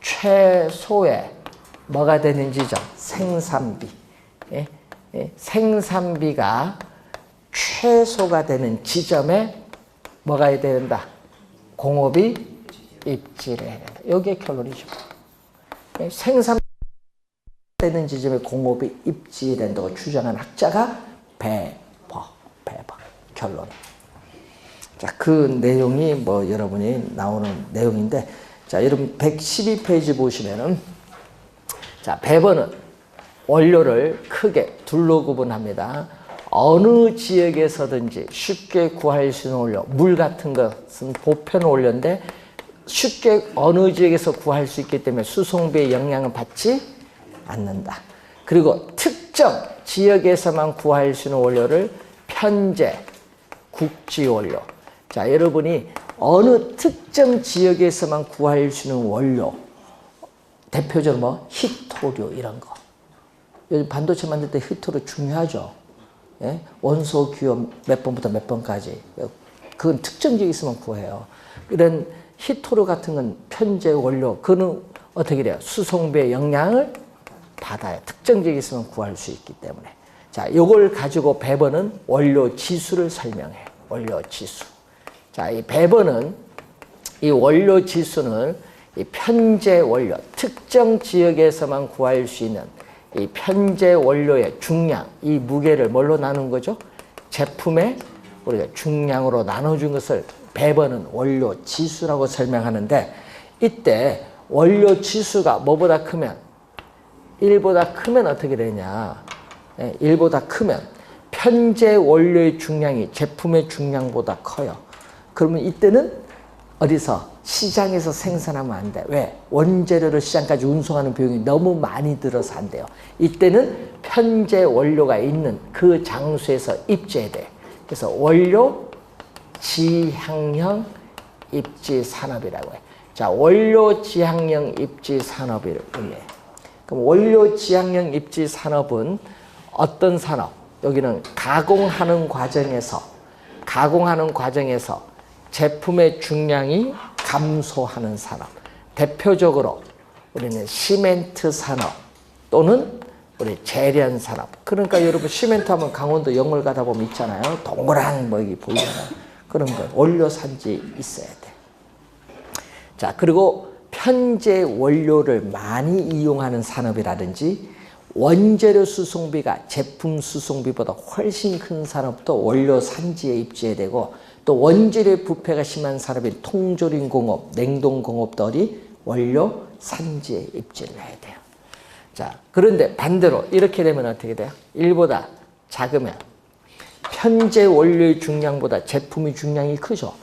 최소의 뭐가 되는 지점? 생산비. 예? 예? 생산비가 최소가 되는 지점에 뭐가 해야 된다? 공업이 입지를 해야 된다. 여기에 결론이죠. 예? 생산비 되는 지점에 공업이 입지된다고 주장한 학자가 베버 결론. 자, 그 내용이 뭐 여러분이 나오는 내용인데, 자, 여러분 112페이지 보시면은, 자, 베버는 원료를 크게 둘로 구분합니다. 어느 지역에서든지 쉽게 구할 수 있는 원료, 물 같은 것은 보편 원료인데 쉽게 어느 지역에서 구할 수 있기 때문에 수송비의 영향을 받지 않는다. 그리고 특정 지역에서만 구할 수 있는 원료를 편제, 국지 원료. 자, 여러분이 어느 특정 지역에서만 구할 수 있는 원료, 대표적으로 뭐 히토류 이런 거. 요즘 반도체 만들 때 히토류 중요하죠. 예? 원소 기호 몇 번부터 몇 번까지. 그건 특정 지역에 있으면 구해요. 이런 히토류 같은 건 편제 원료, 그는 어떻게 돼요? 수송비의 영향을 받아요. 특정 지역에 있으면 구할 수 있기 때문에. 자, 요걸 가지고 베버는 원료 지수를 설명해요. 원료 지수. 자, 이 베버는 이 원료 지수는 이 편제 원료, 특정 지역에서만 구할 수 있는 이 편제 원료의 중량, 이 무게를 뭘로 나눈 거죠? 제품의 우리가 중량으로 나눠준 것을 베버는 원료 지수라고 설명하는데, 이때 원료 지수가 뭐보다 크면, 1보다 크면 어떻게 되냐? 1보다 크면 편제 원료의 중량이 제품의 중량보다 커요. 그러면 이때는 어디서? 시장에서 생산하면 안 돼. 왜? 원재료를 시장까지 운송하는 비용이 너무 많이 들어서 안 돼요. 이때는 편제 원료가 있는 그 장소에서 입지해야 돼. 그래서 원료 지향형 입지 산업이라고 해. 자, 원료 지향형 입지 산업을 해. 그럼 원료 지향형 입지 산업은 어떤 산업? 여기는 가공하는 과정에서 제품의 중량이 감소하는 산업. 대표적으로 우리는 시멘트 산업 또는 우리 제련 산업. 그러니까 여러분 시멘트 하면 강원도 영월 가다 보면 있잖아요. 동그란 뭐 여기 보이잖아요. 그런 거 원료 산지 있어야 돼. 자, 그리고 편제 원료를 많이 이용하는 산업이라든지 원재료 수송비가 제품 수송비보다 훨씬 큰 산업도 원료 산지에 입지해야 되고, 또 원재료 부패가 심한 산업인 통조림 공업, 냉동 공업들이 원료 산지에 입지를 해야 돼요. 자, 그런데 반대로 이렇게 되면 어떻게 돼요? 1보다 작으면 편제 원료의 중량보다 제품의 중량이 크죠.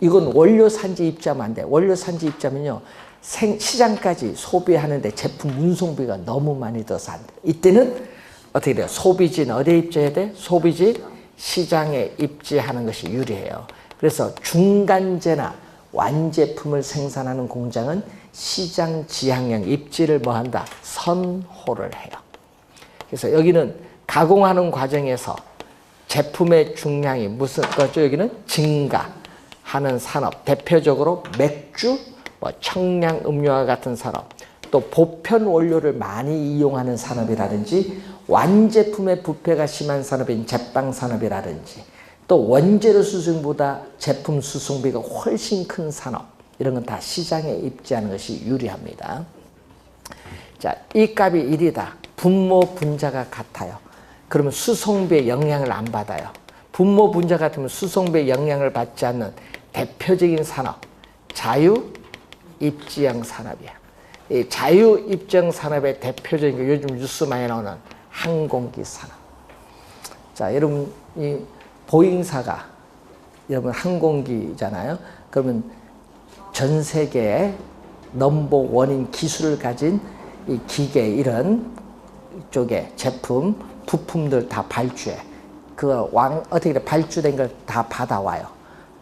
이건 원료 산지 입지하면 안 돼. 원료 산지 입지하면요, 시장까지 소비하는데 제품 운송비가 너무 많이 들어서 안 돼. 이때는 어떻게 돼요? 소비지는 어디에 입지해야 돼? 소비지 시장에 입지하는 것이 유리해요. 그래서 중간재나 완제품을 생산하는 공장은 시장 지향형 입지를 뭐 한다? 선호를 해요. 그래서 여기는 가공하는 과정에서 제품의 중량이 무슨 거죠? 여기는 증가하는 산업. 대표적으로 맥주, 뭐 청량 음료와 같은 산업, 또 보편 원료를 많이 이용하는 산업이라든지 완제품의 부패가 심한 산업인 제빵 산업이라든지 또 원재료 수송보다 제품 수송비가 훨씬 큰 산업, 이런 건 다 시장에 입지하는 것이 유리합니다. 자, 이 값이 1이다. 분모 분자가 같아요. 그러면 수송비의 영향을 안 받아요. 분모 분자 같으면 수송비의 영향을 받지 않는 대표적인 산업, 자유입지형 산업이야. 이 자유입지형 산업의 대표적인 게 요즘 뉴스 많이 나오는 항공기 산업. 자, 여러분, 이 보잉사가 여러분 항공기잖아요. 그러면 전 세계의 넘버 원인 기술을 가진 이 기계 이런 쪽에 제품, 부품들 다 발주해. 어떻게 돼? 발주된 걸 다 받아와요.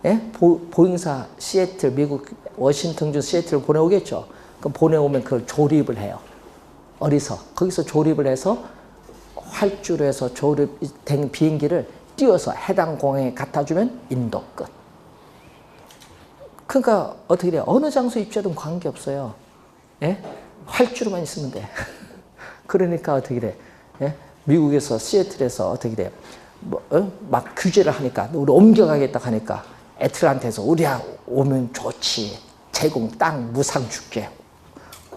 예? 보잉사 시애틀, 미국 워싱턴주 시애틀 보내오겠죠. 그럼 보내오면 그걸 조립을 해요. 거기서 조립을 해서 활주로 해서 조립된 비행기를 띄워서 해당 공항에 갖다 주면 인도 끝. 그러니까 어떻게 돼요? 어느 장소에 입주하든 관계없어요. 예? 활주로만 있으면 돼. 그러니까 어떻게 돼? 예? 미국에서 시애틀에서 어떻게 돼요? 막 규제를 하니까 우리 옮겨가겠다 하니까 애틀란타에서 우리야 오면 좋지. 제공 땅 무상 줄게.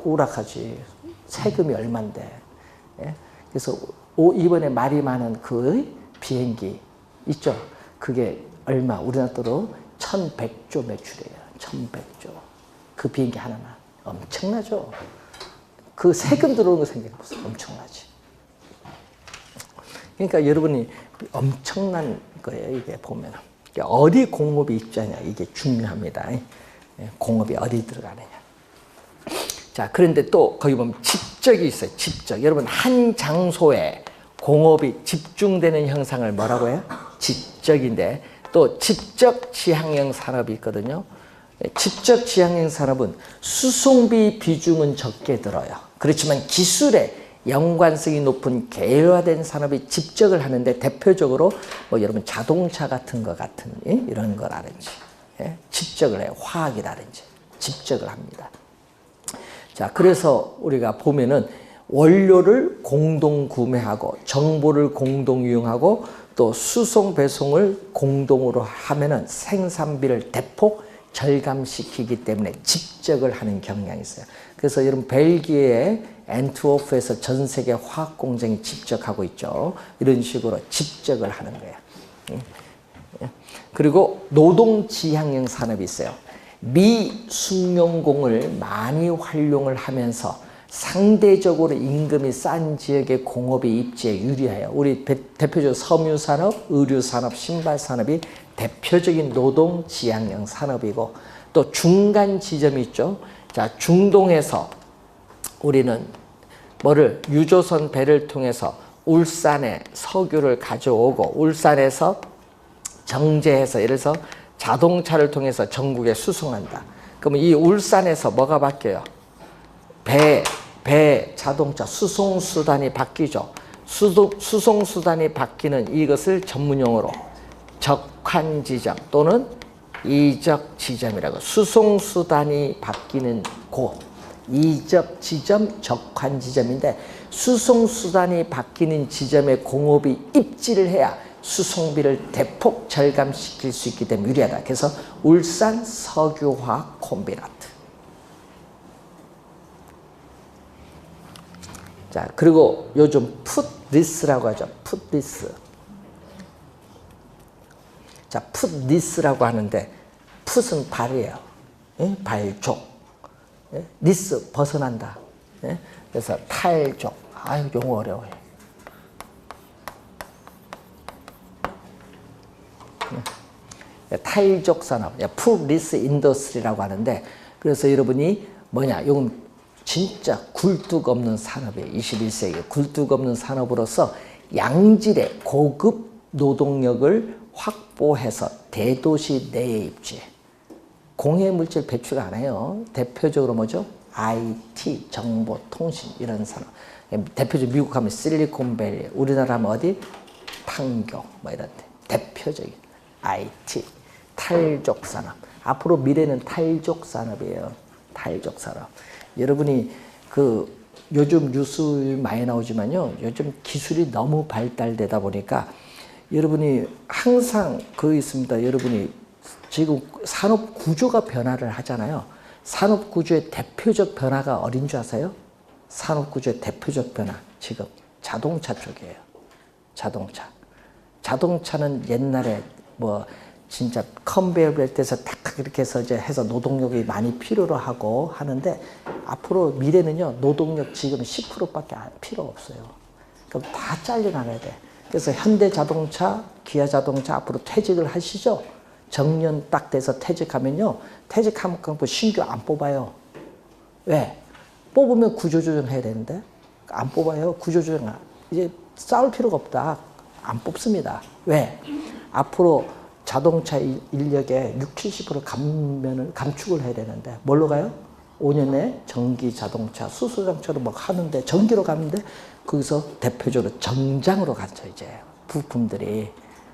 오락하지. 세금이 얼만데. 예? 그래서 이번에 말이 많은 그 비행기 있죠? 그게 얼마? 우리나라 돈으로 1100조 매출이에요. 1100조. 그 비행기 하나만. 엄청나죠? 그 세금 들어오는 거 생각해보세요. 엄청나지. 그러니까 여러분이 엄청난 거예요. 이게 보면. 어디 공업이 입주하냐. 이게 중요합니다. 공업이 어디 들어가느냐. 자, 그런데 또 거기 보면 집적이 있어요. 집적. 여러분, 한 장소에 공업이 집중되는 형상을 뭐라고 해요? 집적인데, 또 집적 지향형 산업이 있거든요. 집적 지향형 산업은 수송비 비중은 적게 들어요. 그렇지만 기술에 연관성이 높은 계열화된 산업이 집적을 하는데, 대표적으로 뭐 여러분 자동차 같은 거 같은 이런 거라든지, 집적을 해요. 화학이라든지 집적을 합니다. 자, 그래서 우리가 보면은 원료를 공동 구매하고 정보를 공동 이용하고 또 수송 배송을 공동으로 하면은 생산비를 대폭 절감시키기 때문에 집적을 하는 경향이 있어요. 그래서 여러분 벨기에의 앤트워프에서 전 세계 화학 공장이 집적하고 있죠. 이런 식으로 집적을 하는 거예요. 그리고 노동 지향형 산업이 있어요. 미숙련공을 많이 활용을 하면서 상대적으로 임금이 싼 지역의 공업이 입지에 유리해요. 우리 대표적으로 섬유산업, 의류산업, 신발산업이 대표적인 노동 지향형 산업이고, 또 중간 지점이 있죠. 자, 중동에서 우리는 유조선 배를 통해서 울산에 석유를 가져오고, 울산에서 정제해서, 예를 들어서 자동차를 통해서 전국에 수송한다. 그러면 이 울산에서 뭐가 바뀌어요? 배, 자동차, 수송수단이 바뀌죠. 수송수단이 바뀌는 이것을 전문용어로 적환지점 또는 이적지점이라고, 수송수단이 바뀌는 곳, 이적지점, 적환지점인데, 수송수단이 바뀌는 지점에 공업이 입지를 해야 수송비를 대폭 절감시킬 수 있기 때문에 유리하다. 그래서 울산 석유화학 콤비나트. 자, 그리고 요즘 풋리스라고 하죠. 풋리스. 자, 풋리스라고 하는데, 풋은 발이에요. 예? 발족. 예? 리스, 벗어난다. 예? 그래서 탈족. 아유, 용어 어려워요. 탈족 산업, 풋리스 인더스트리라고 하는데, 그래서 여러분이 이건 진짜 굴뚝 없는 산업이에요. 21세기 굴뚝 없는 산업으로서 양질의 고급 노동력을 확보해서 대도시 내에 입지. 공해 물질 배출 안 해요. 대표적으로 뭐죠? IT, 정보, 통신 이런 산업. 대표적으로 미국 하면 실리콘밸리, 우리나라 하면 어디? 판교 이런 데. 대표적인 IT, 탈족 산업. 앞으로 미래는 탈족 산업이에요. 탈족 산업. 여러분이 요즘 뉴스 많이 나오지만요. 요즘 기술이 너무 발달되다 보니까 여러분이 항상 있습니다. 여러분이 지금 산업 구조가 변화를 하잖아요. 산업 구조의 대표적 변화가 어딘 줄 아세요? 산업 구조의 대표적 변화. 지금 자동차 쪽이에요. 자동차는 옛날에 진짜 컨베이어 벨트에서 탁 이렇게 해서 해서 노동력이 많이 필요로 하고 하는데, 앞으로 미래는요, 노동력 지금 10%밖에 필요 없어요. 그럼 다 잘려나가야 돼. 그래서 현대자동차, 기아자동차 앞으로 퇴직을 하시죠. 정년 딱 돼서 퇴직하면요, 퇴직하면 신규 안 뽑아요. 왜? 뽑으면 구조조정 해야 되는데 안 뽑아요. 구조조정. 이제 싸울 필요가 없다. 안 뽑습니다. 왜? 앞으로 자동차 인력의 60~70% 감축을 해야 되는데 뭘로 가요? 5년 내에 전기 자동차 수소장처럼 막 하는데 전기로 가는데 거기서 대표적으로 정장으로 갔죠 이제 부품들이.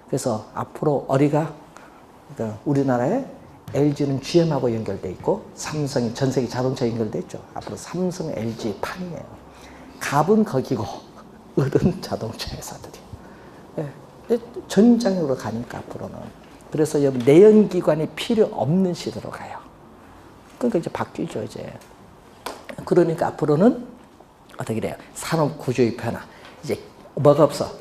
그래서 앞으로 어리가 그러니까 우리나라에 LG는 GM하고 연결돼 있고 삼성이 전 세계 자동차 연결돼 있죠. 앞으로 삼성, LG 판이에요. 갑은 거기고 을은 자동차 회사들이. 전장으로 가니까 앞으로는. 그래서 여러분 내연기관이 필요 없는 시대로 가요. 그러니까 이제 바뀌죠 이제. 그러니까 앞으로는 어떻게 돼요? 산업 구조의 변화. 이제 뭐가 없어?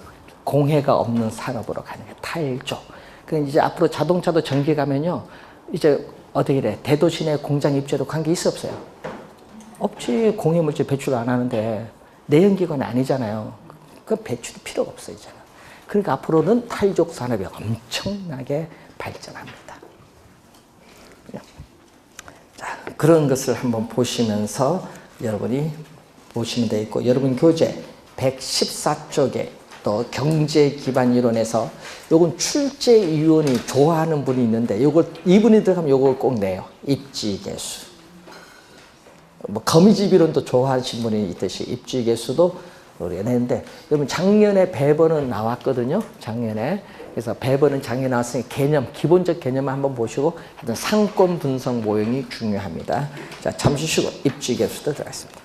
공해가 없는 산업으로 가는 게 탈조. 그러니까 이제 앞으로 자동차도 전기 가면요. 이제 어떻게 돼? 대도시 내 공장 입주에도 관계 있어 없어요? 없지. 공해 물질 배출 안 하는데 내연기관이 아니잖아요. 그 배출이 필요가 없어 이제는. 그러니까 앞으로는 탈족 산업이 엄청나게 발전합니다. 자, 그런 것을 한번 보시면서 여러분이 보시면 되겠고, 여러분 교재 114쪽에 또 경제 기반 이론에서 요건 출제위원이 좋아하는 분이 있는데 요걸 이분이 들어가면 요걸 꼭 내요. 입지계수. 뭐 거미집 이론도 좋아하시는 분이 있듯이 입지계수도 우리가 내는데 여러분 작년에 배번은 나왔거든요. 작년에. 그래서 배번은 작년에 나왔으니 개념, 기본적 개념을 한번 보시고 하여튼 상권 분석 모형이 중요합니다. 자, 잠시 쉬고 입지계수도 들어가겠습니다.